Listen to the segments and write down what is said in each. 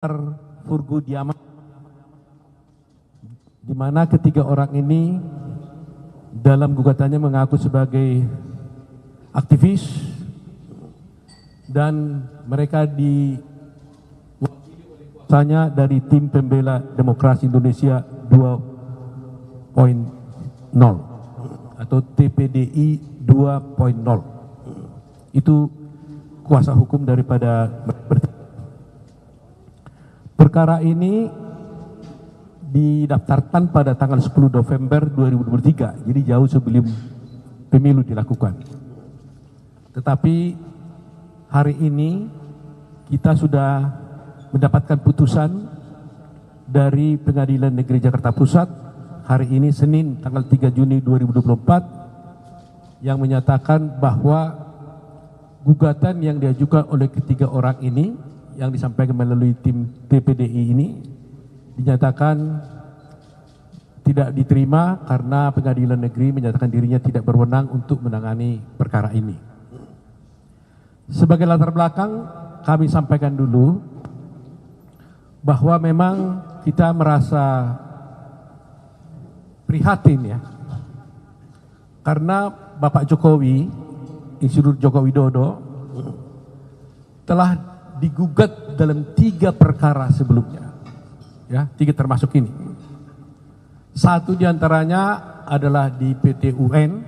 Furgu Diaman, di mana ketiga orang ini dalam gugatannya mengaku sebagai aktivis dan mereka diwakili oleh kuasanya dari tim pembela demokrasi Indonesia 2.0 atau TPDI 2.0. Itu kuasa hukum daripada perkara ini didaftarkan pada tanggal 10 November 2023, jadi jauh sebelum pemilu dilakukan. Tetapi hari ini kita sudah mendapatkan putusan dari Pengadilan Negeri Jakarta Pusat hari ini Senin tanggal 3 Juni 2024 yang menyatakan bahwa gugatan yang diajukan oleh ketiga orang ini yang disampaikan melalui tim TPDI ini dinyatakan tidak diterima karena Pengadilan Negeri menyatakan dirinya tidak berwenang untuk menangani perkara ini. Sebagai latar belakang, kami sampaikan dulu bahwa memang kita merasa prihatin ya, karena Bapak Jokowi, Insinyur Joko Widodo telah digugat dalam 3 perkara sebelumnya, ya, 3 termasuk ini. Satu diantaranya adalah di PT UN.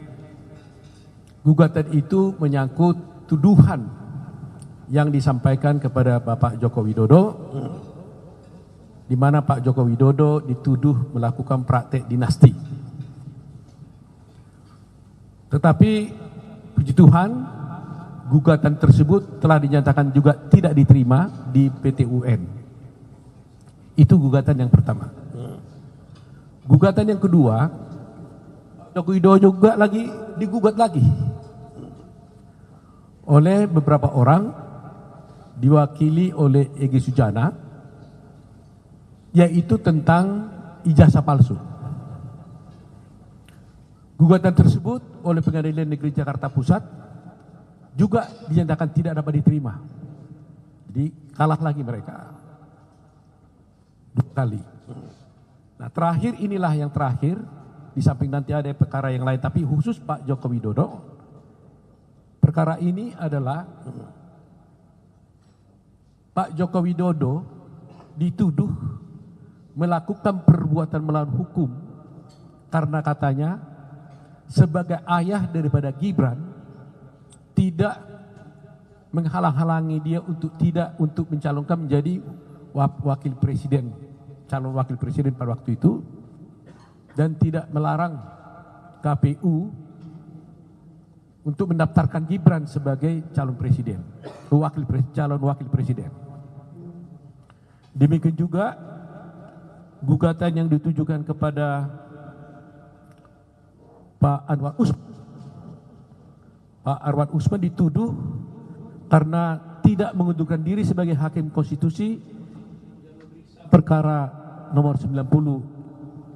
Gugatan itu menyangkut tuduhan yang disampaikan kepada Bapak Joko Widodo, di mana Pak Joko Widodo dituduh melakukan praktek dinasti. Tetapi puji Tuhan, gugatan tersebut telah dinyatakan juga tidak diterima di PT UN. Itu gugatan yang pertama. Gugatan yang kedua, Joko Widodo juga digugat lagi oleh beberapa orang, diwakili oleh Egy Sujana, yaitu tentang ijazah palsu. Gugatan tersebut oleh Pengadilan Negeri Jakarta Pusat juga dinyatakan tidak dapat diterima. Jadi kalah lagi mereka 2 kali. Nah, terakhir inilah yang terakhir, di samping nanti ada perkara yang lain, tapi khusus Pak Joko Widodo. Perkara ini adalah Pak Joko Widodo dituduh melakukan perbuatan melawan hukum karena katanya sebagai ayah daripada Gibran tidak menghalang-halangi dia untuk mencalonkan menjadi wakil presiden, calon wakil presiden pada waktu itu, dan tidak melarang KPU untuk mendaftarkan Gibran sebagai calon presiden, calon wakil presiden. Demikian juga gugatan yang ditujukan kepada Pak Anwar Usman. Pak Anwar Usman dituduh karena tidak mengundurkan diri sebagai hakim konstitusi perkara nomor 90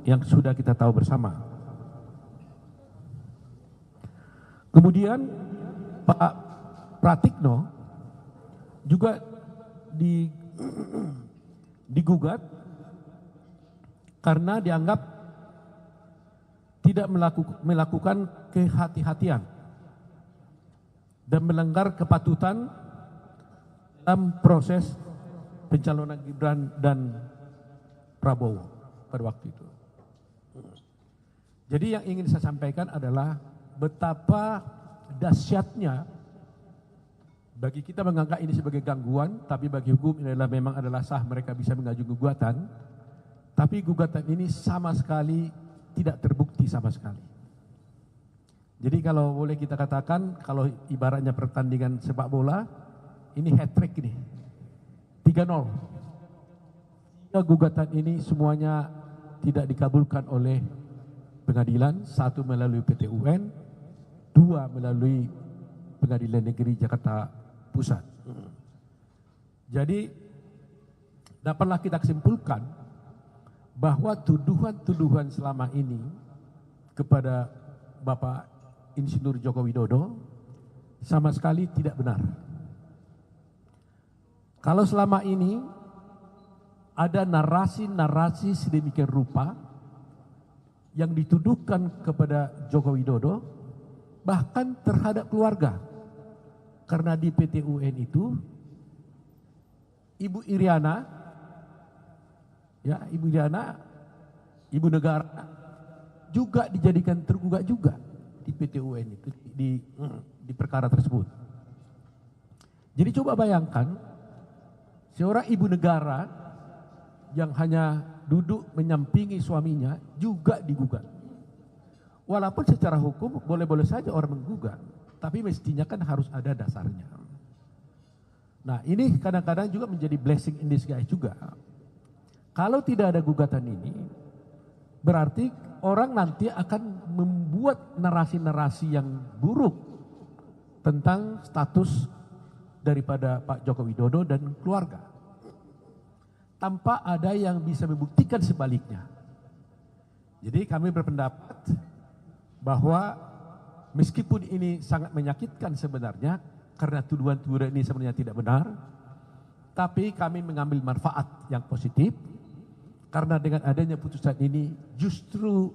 yang sudah kita tahu bersama. Kemudian Pak Pratikno juga digugat karena dianggap tidak melakukan kehati-hatian dan melanggar kepatutan dalam proses pencalonan Gibran dan Prabowo pada waktu itu. Jadi yang ingin saya sampaikan adalah betapa dahsyatnya bagi kita menganggap ini sebagai gangguan, tapi bagi hukum ini memang adalah sah, mereka bisa mengajukan gugatan. Tapi gugatan ini sama sekali tidak terbukti sama sekali. Jadi kalau boleh kita katakan, kalau ibaratnya pertandingan sepak bola, ini hat-trick ini, 3-0. Gugatan ini semuanya tidak dikabulkan oleh pengadilan, 1 melalui PT UN, 2 melalui Pengadilan Negeri Jakarta Pusat. Jadi dapatlah kita simpulkan bahwa tuduhan-tuduhan selama ini kepada Bapak Insinyur Joko Widodo sama sekali tidak benar. Kalau selama ini ada narasi-narasi sedemikian rupa yang dituduhkan kepada Joko Widodo, bahkan terhadap keluarga. Karena di PT UN itu, Ibu Iriana, ya Ibu Iriana, Ibu Negara, juga dijadikan tergugat juga di PT UN itu, di perkara tersebut. Jadi coba bayangkan, seorang ibu negara yang hanya duduk menyampingi suaminya juga digugat. Walaupun secara hukum boleh-boleh saja orang menggugat, tapi mestinya kan harus ada dasarnya. Nah, ini kadang-kadang juga menjadi blessing in disguise juga. Kalau tidak ada gugatan ini, berarti orang nanti akan membuat narasi-narasi yang buruk tentang status daripada Pak Joko Widodo dan keluarga, tanpa ada yang bisa membuktikan sebaliknya. Jadi kami berpendapat bahwa meskipun ini sangat menyakitkan sebenarnya, karena tuduhan-tuduhan ini sebenarnya tidak benar, tapi kami mengambil manfaat yang positif, karena dengan adanya putusan ini justru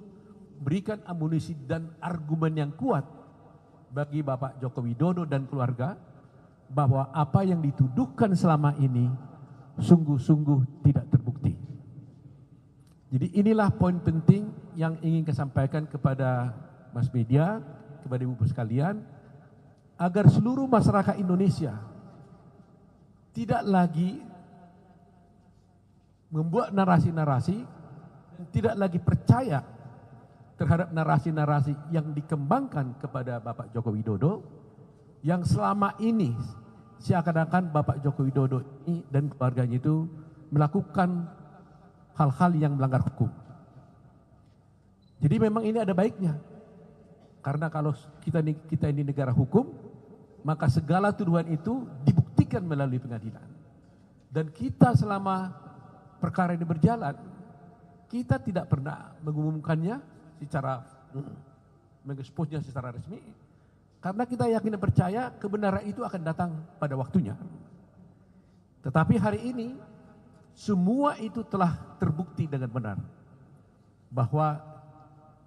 berikan amunisi dan argumen yang kuat bagi Bapak Joko Widodo dan keluarga, bahwa apa yang dituduhkan selama ini sungguh-sungguh tidak terbukti. Jadi inilah poin penting yang ingin saya sampaikan kepada mass media, kepada ibu sekalian, agar seluruh masyarakat Indonesia tidak lagi membuat narasi-narasi, tidak lagi percaya terhadap narasi-narasi yang dikembangkan kepada Bapak Joko Widodo, yang selama ini seakan-akan Bapak Joko Widodo ini dan keluarganya itu melakukan hal-hal yang melanggar hukum. Jadi memang ini ada baiknya, karena kalau kita ini negara hukum, maka segala tuduhan itu dibuktikan melalui pengadilan. Dan kita selama perkara ini berjalan, kita tidak pernah mengumumkannya secara mengeksposnya secara resmi, karena kita yakin dan percaya kebenaran itu akan datang pada waktunya. Tetapi hari ini semua itu telah terbukti dengan benar, bahwa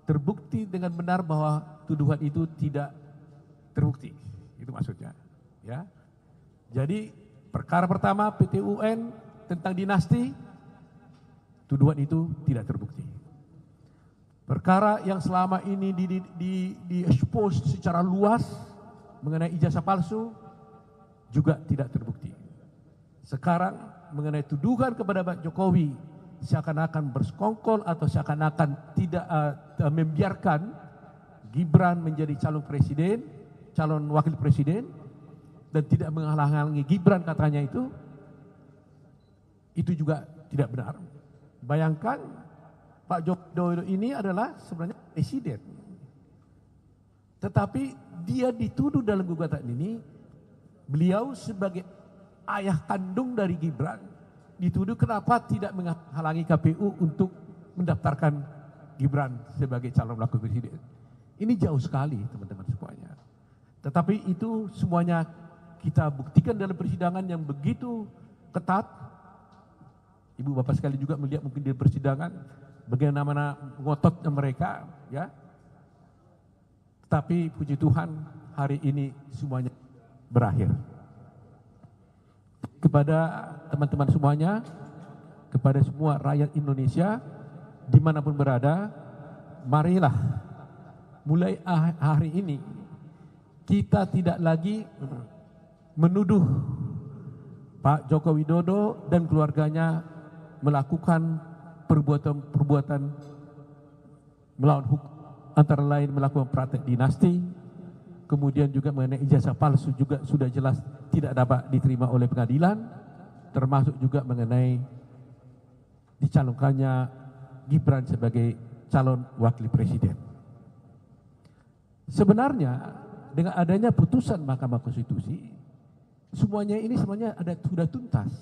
terbukti dengan benar bahwa tuduhan itu tidak terbukti. Itu maksudnya, ya. Jadi perkara pertama PT UN tentang dinasti, tuduhan itu tidak terbukti. Perkara yang selama ini di expose secara luas mengenai ijazah palsu juga tidak terbukti. Sekarang mengenai tuduhan kepada Pak Jokowi seakan-akan bersekongkol atau seakan-akan tidak membiarkan Gibran menjadi calon presiden, calon wakil presiden, dan tidak menghalang-halangi Gibran katanya itu juga tidak benar. Bayangkan Pak Joko Widodo ini adalah sebenarnya presiden, tetapi dia dituduh dalam gugatan ini, beliau sebagai ayah kandung dari Gibran dituduh kenapa tidak menghalangi KPU untuk mendaftarkan Gibran sebagai calon wakil presiden. Ini jauh sekali teman-teman semuanya. Tetapi itu semuanya kita buktikan dalam persidangan yang begitu ketat. Ibu bapak sekali juga melihat mungkin di persidangan bagaimana ngototnya mereka, ya. Tapi puji Tuhan hari ini semuanya berakhir. Kepada teman-teman semuanya, kepada semua rakyat Indonesia dimanapun berada, marilah mulai hari ini kita tidak lagi menuduh Pak Joko Widodo dan keluarganya melakukan perbuatan-perbuatan melawan hukum, antara lain melakukan praktek dinasti, kemudian juga mengenai ijazah palsu juga sudah jelas tidak dapat diterima oleh pengadilan, termasuk juga mengenai dicalonkannya Gibran sebagai calon wakil presiden. Sebenarnya dengan adanya putusan Mahkamah Konstitusi, semuanya ini sebenarnya sudah tuntas.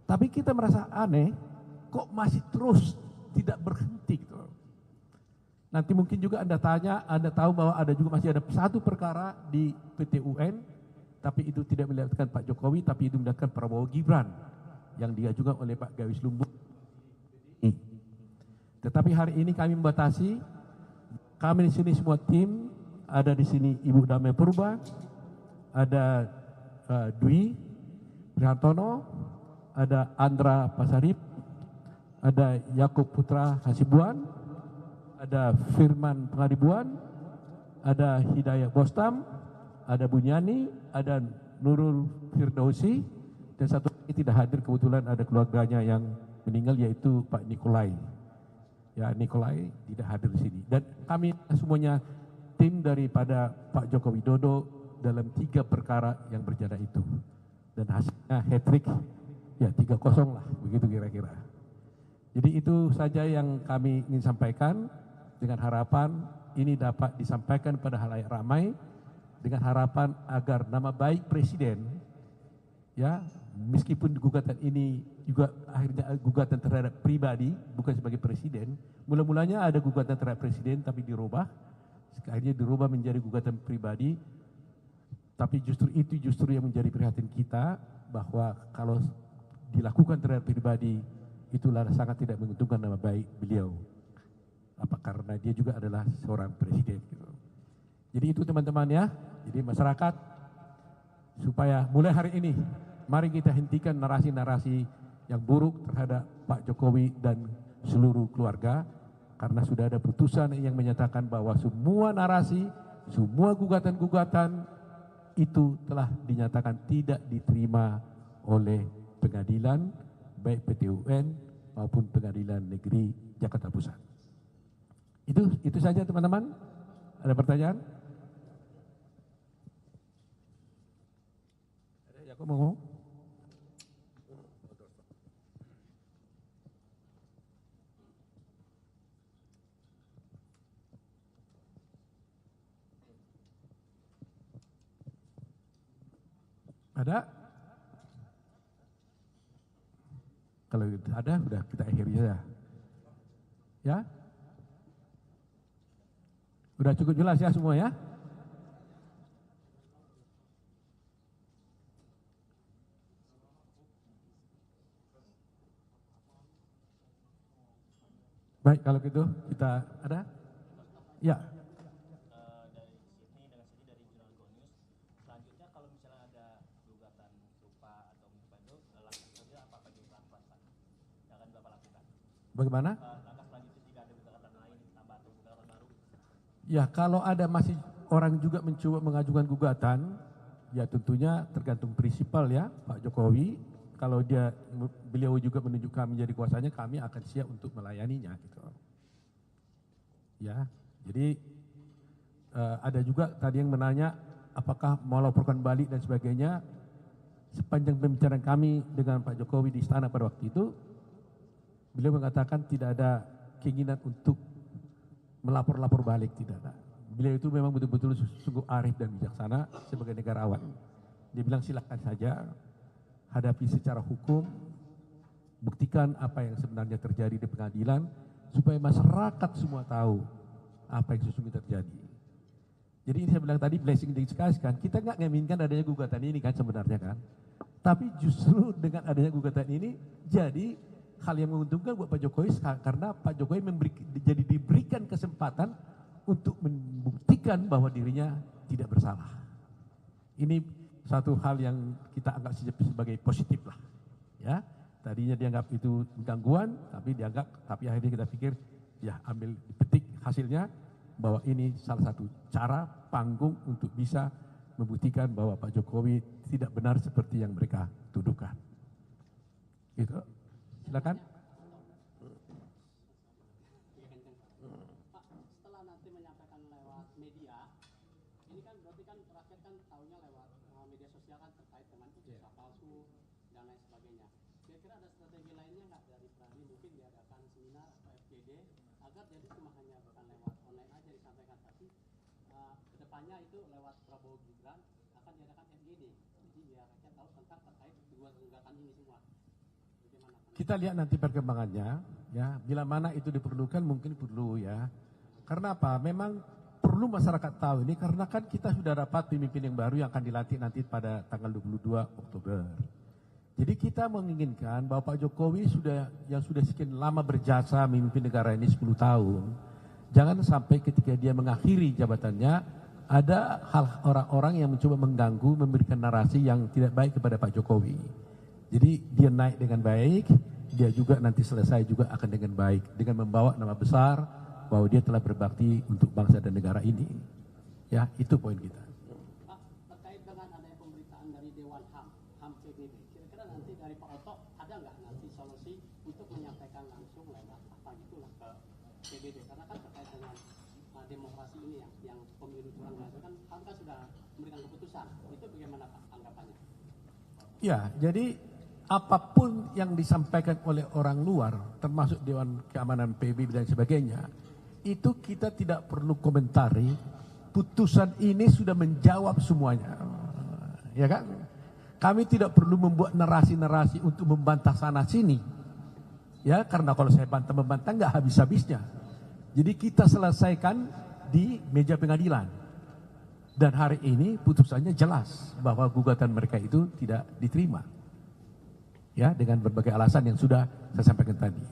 Tapi kita merasa aneh, kok masih terus tidak berhenti gitu. Nanti mungkin juga Anda tanya, Anda tahu bahwa ada juga masih ada satu perkara di PT UN, tapi itu tidak melibatkan Pak Jokowi, tapi itu melibatkan Prabowo Gibran, yang diajukan oleh Pak Gawis Lumbung. Tetapi hari ini kami membatasi, kami di sini semua tim, ada di sini Ibu Damai Purba, ada Dwi Prihartono, ada Andra Pasarip, ada Yakub Putra Hasibuan, ada Firman Pengadibuan, ada Hidayah Bostam, ada Bunyani, ada Nurul Firdausi, dan satu lagi tidak hadir kebetulan ada keluarganya yang meninggal yaitu Pak Nikolai. Ya, Nikolai tidak hadir di sini. Dan kami semuanya tim daripada Pak Joko Widodo dalam 3 perkara yang berjalan itu. Dan hasilnya hat-trick, ya 3-0 lah, begitu kira-kira. Jadi itu saja yang kami ingin sampaikan dengan harapan ini dapat disampaikan pada halayak ramai dengan harapan agar nama baik Presiden, ya meskipun gugatan ini juga akhirnya gugatan terhadap pribadi bukan sebagai Presiden, mula-mulanya ada gugatan terhadap Presiden tapi dirubah, akhirnya dirubah menjadi gugatan pribadi, tapi justru yang menjadi perhatian kita bahwa kalau dilakukan terhadap pribadi itulah sangat tidak menguntungkan nama baik beliau, karena dia juga adalah seorang Presiden gitu. Jadi itu teman-teman ya. Jadi masyarakat supaya mulai hari ini mari kita hentikan narasi-narasi yang buruk terhadap Pak Jokowi dan seluruh keluarga, karena sudah ada putusan yang menyatakan bahwa semua narasi, semua gugatan-gugatan itu telah dinyatakan tidak diterima oleh pengadilan baik PT UN maupun Pengadilan Negeri Jakarta Pusat. Itu saja teman-teman. Ada pertanyaan? Ada Yakob mau ngomong? Ada? Kalau ada, sudah kita akhiri saja. Ya? Sudah cukup jelas ya semua ya? Baik, kalau gitu kita ada? Ya. Dari Sydney dari Jurnal Go News. Selanjutnya kalau misalnya ada gugatan serupa atau itu langkah selanjutnya apa bagi Bapak yang akan Bapak lakukan? Bagaimana? Langkah selanjutnya jika ada gugatan lain tambah atau gugatan baru? Ya, kalau ada masih orang juga mencoba mengajukan gugatan, ya tentunya tergantung prinsipal ya Pak Jokowi. Kalau beliau juga menunjuk kami jadi kuasanya, kami akan siap untuk melayaninya gitu. Ya, jadi ada juga tadi yang menanya apakah mau laporkan balik dan sebagainya. Sepanjang pembicaraan kami dengan Pak Jokowi di istana pada waktu itu, beliau mengatakan tidak ada keinginan untuk melapor balik, tidak ada. Beliau itu memang betul-betul sungguh arif dan bijaksana sebagai negarawan. Dia bilang silakan saja, hadapi secara hukum, buktikan apa yang sebenarnya terjadi di pengadilan, supaya masyarakat semua tahu apa yang sesungguhnya terjadi. Jadi ini saya bilang tadi blessing in disguise kan, kita nggak menginginkan adanya gugatan ini kan sebenarnya kan. Tapi justru dengan adanya gugatan ini jadi hal yang menguntungkan buat Pak Jokowi, karena Pak Jokowi jadi diberikan kesempatan untuk membuktikan bahwa dirinya tidak bersalah. Ini satu hal yang kita anggap sebagai positif lah. Ya, tadinya dianggap itu gangguan, tapi akhirnya kita pikir ya ambil dipetik hasilnya bahwa ini salah satu cara panggung untuk bisa membuktikan bahwa Pak Jokowi tidak benar seperti yang mereka tuduhkan. Gitu. Silakan. Pak, setelah nanti menyampaikan lewat media, ini kan berarti kan rakyat kan tahunya lewat media sosial kan terkait dengan ijazah palsu dan lain sebagainya. Kira-kira ada strategi lainnya nggak dari Pradi, mungkin diadakan seminar atau FGD agar jadi cuma hanya bukan lewat online aja disampaikan, tapi kedepannya itu lewat Prabowo Gibran akan diadakan FGD, jadi biar rakyat tahu tentang terkait kedua gugatan ini semua. Bagaimana? Kita lihat nanti perkembangannya, ya. Bila mana itu diperlukan mungkin perlu ya. Karena apa? Memang perlu masyarakat tahu ini karena kan kita sudah dapat pemimpin yang baru yang akan dilantik nanti pada tanggal 22 Oktober. Jadi kita menginginkan bahwa Pak Jokowi yang sudah sekian lama berjasa memimpin negara ini 10 tahun, jangan sampai ketika dia mengakhiri jabatannya, ada hal orang-orang yang mencoba mengganggu, memberikan narasi yang tidak baik kepada Pak Jokowi. Jadi dia naik dengan baik, dia juga nanti selesai juga akan dengan baik, dengan membawa nama besar bahwa dia telah berbakti untuk bangsa dan negara ini. Ya, itu poin kita. Pak, terkait dengan adanya pemberitaan dari Dewan HAM PBB, kira-kira nanti dari Pak Oto ada nggak nanti solusi untuk menyampaikan langsung lewat apa gitulah ke PBB? Karena kan terkait dengan demokrasi ini yang pemilu curang itu kan HAM kan sudah memberikan keputusan. Itu bagaimana Pak anggapannya? Ya, jadi apapun yang disampaikan oleh orang luar, termasuk Dewan Keamanan PBB dan sebagainya, itu kita tidak perlu komentari. Putusan ini sudah menjawab semuanya, ya kan? Kami tidak perlu membuat narasi-narasi untuk membantah sana sini, ya, karena kalau saya membantah nggak habis-habisnya. Jadi kita selesaikan di meja pengadilan, dan hari ini putusannya jelas bahwa gugatan mereka itu tidak diterima, ya, dengan berbagai alasan yang sudah saya sampaikan tadi.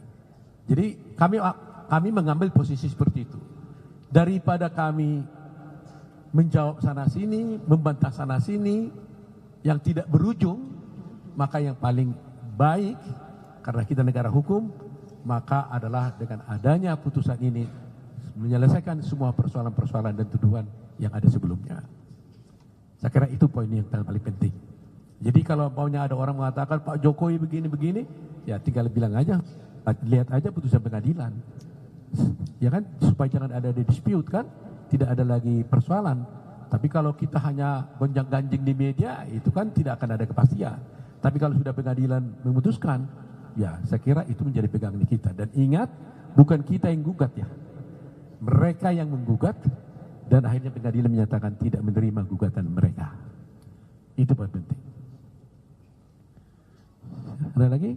Jadi kami mengambil posisi seperti itu, daripada kami menjawab sana sini, membantah sana sini yang tidak berujung, maka yang paling baik karena kita negara hukum, maka adalah dengan adanya putusan ini menyelesaikan semua persoalan-persoalan dan tuduhan yang ada sebelumnya. Saya kira itu poin yang paling penting. Jadi kalau maunya ada orang mengatakan Pak Jokowi begini-begini, ya tinggal bilang aja, lihat aja putusan pengadilan, ya kan, supaya jangan ada dispute kan. Tidak ada lagi persoalan. Tapi kalau kita hanya gonjang-ganjing di media, itu kan tidak akan ada kepastian. Tapi kalau sudah pengadilan memutuskan, ya saya kira itu menjadi pegangan kita. Dan ingat, bukan kita yang gugat ya. Mereka yang menggugat, dan akhirnya pengadilan menyatakan tidak menerima gugatan mereka. Itu poin penting. Ada lagi?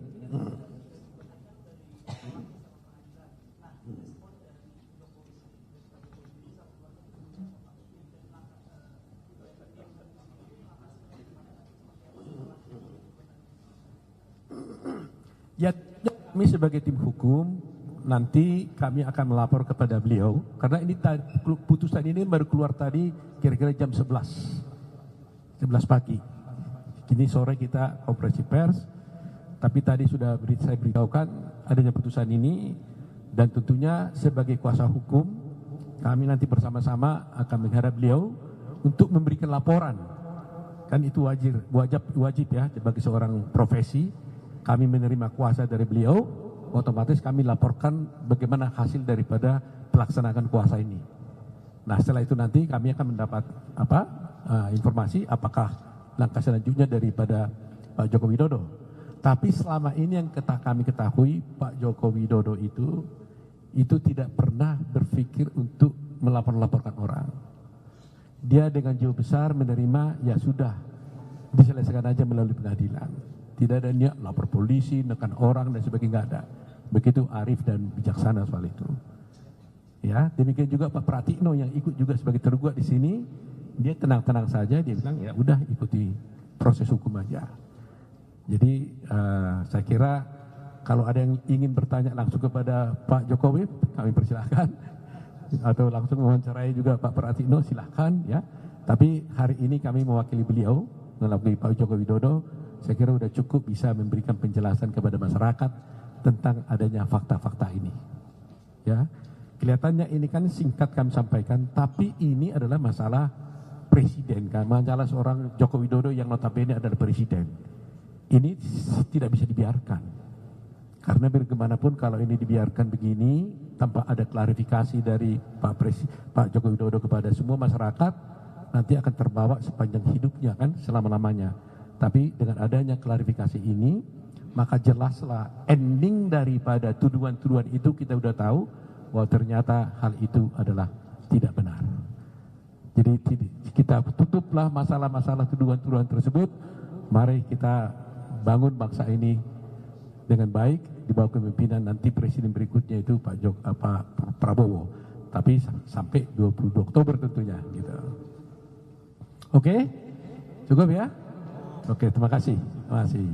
Ya, kami sebagai tim hukum nanti kami akan melapor kepada beliau karena ini putusan ini baru keluar tadi kira-kira jam 11 pagi. Kini sore kita konferensi pers, tapi tadi sudah saya beritahukan adanya putusan ini, dan tentunya sebagai kuasa hukum kami nanti bersama-sama akan menghadap beliau untuk memberikan laporan. Kan itu wajib ya sebagai seorang profesi. Kami menerima kuasa dari beliau, otomatis kami laporkan bagaimana hasil daripada pelaksanaan kuasa ini. Nah setelah itu nanti kami akan mendapat informasi apakah langkah selanjutnya daripada Pak Joko Widodo. Tapi selama ini yang kami ketahui, Pak Joko Widodo itu tidak pernah berpikir untuk melaporkan orang. Dia dengan jiwa besar menerima, ya sudah diselesaikan aja melalui pengadilan. Tidak ada niat lapor polisi, nekan orang dan sebagainya, nggak ada. Begitu arif dan bijaksana soal itu. Ya, demikian juga Pak Pratikno yang ikut juga sebagai tergugat di sini, dia tenang-tenang saja, dia bilang ya udah ikuti proses hukum aja. Jadi saya kira kalau ada yang ingin bertanya langsung kepada Pak Jokowi, kami persilahkan. Atau langsung mewawancarai juga Pak Pratikno, silahkan ya. Tapi hari ini kami mewakili beliau melalui Pak Joko Widodo. Saya kira sudah cukup bisa memberikan penjelasan kepada masyarakat tentang adanya fakta-fakta ini. Ya, kelihatannya ini kan singkat kami sampaikan, tapi ini adalah masalah presiden kan, masalah seorang Joko Widodo yang notabene adalah presiden. Ini tidak bisa dibiarkan. Karena bagaimanapun kalau ini dibiarkan begini tanpa ada klarifikasi dari Pak Joko Widodo kepada semua masyarakat, nanti akan terbawa sepanjang hidupnya kan, selama-lamanya. Tapi dengan adanya klarifikasi ini, maka jelaslah ending daripada tuduhan-tuduhan itu kita sudah tahu bahwa ternyata hal itu adalah tidak benar. Jadi kita tutuplah masalah-masalah tuduhan-tuduhan tersebut. Mari kita bangun bangsa ini dengan baik di bawah kepemimpinan nanti presiden berikutnya itu Pak Prabowo. Tapi sampai 22 Oktober tentunya gitu. Oke? Cukup ya? Oke, terima kasih. Terima kasih.